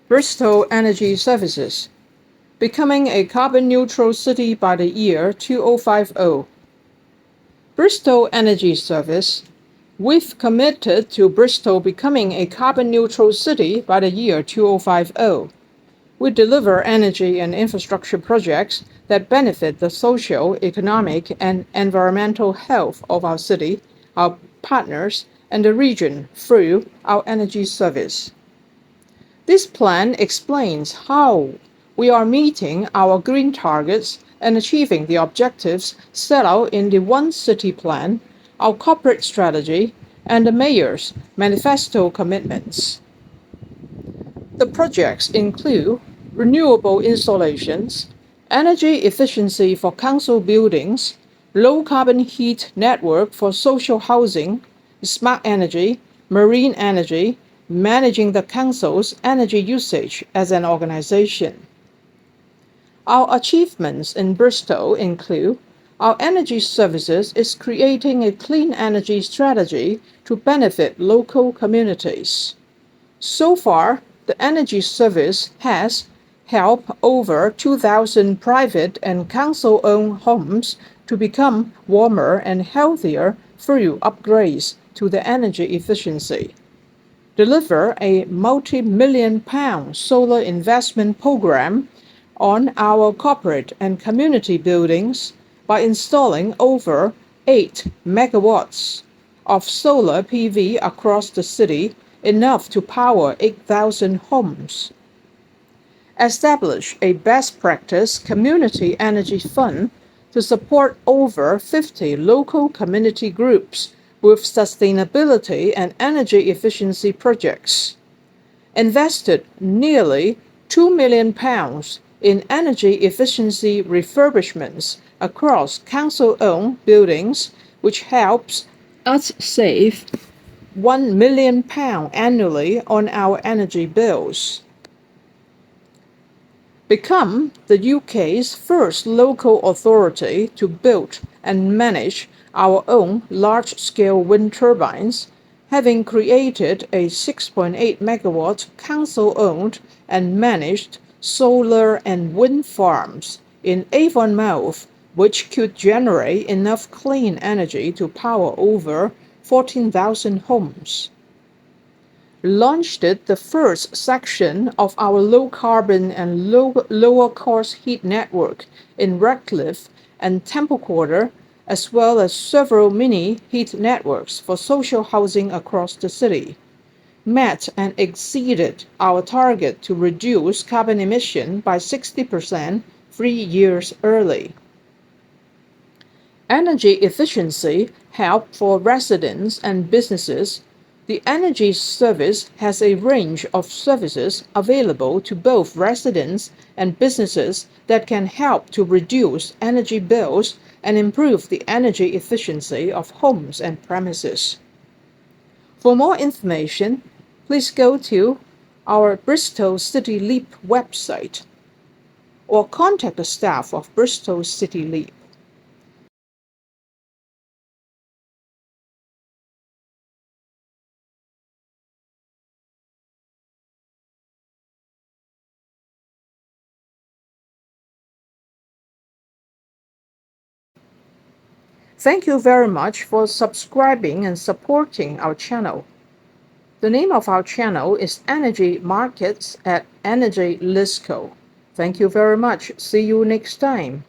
Bristol Energy Services, becoming a carbon-neutral city by the year 2050. Bristol Energy Service, we've committed to Bristol becoming a carbon-neutral city by the year 2050. We deliver energy and infrastructure projects that benefit the social, economic, and environmental health of our city, our partners, and the region through our energy service. This plan explains how we are meeting our green targets and achieving the objectives set out in the One City Plan, our corporate strategy, and the Mayor's manifesto commitments. The projects include renewable installations, energy efficiency for council buildings, low-carbon heat network for social housing, smart energy, marine energy, managing the council's energy usage as an organization. Our achievements in Bristol include our energy services is creating a clean energy strategy to benefit local communities. So far, the energy service has helped over 2,000 private and council-owned homes to become warmer and healthier through upgrades to the energy efficiency. Deliver a multi-million-pound solar investment program on our corporate and community buildings by installing over 8 megawatts of solar PV across the city, enough to power 8,000 homes. Establish a best practice community energy fund to support over 50 local community groups with sustainability and energy efficiency projects. Invested nearly £2 million in energy efficiency refurbishments across council-owned buildings, which helps us save £1 million annually on our energy bills. Become the UK's first local authority to build and manage our own large-scale wind turbines, having created a 6.8 megawatt council-owned and managed solar and wind farms in Avonmouth, which could generate enough clean energy to power over 14,000 homes. Launched the first section of our low-carbon and lower-cost heat network in Redcliffe and Temple Quarter, as well as several mini heat networks for social housing across the city. Met and exceeded our target to reduce carbon emission by 60% 3 years early. Energy efficiency help for residents and businesses. The energy service has a range of services available to both residents and businesses that can help to reduce energy bills and improve the energy efficiency of homes and premises. For more information, please go to our Bristol City Leap website or contact the staff of Bristol City Leap. Thank you very much for subscribing and supporting our channel. The name of our channel is Energy Markets at Energy Lisco. Thank you very much. See you next time.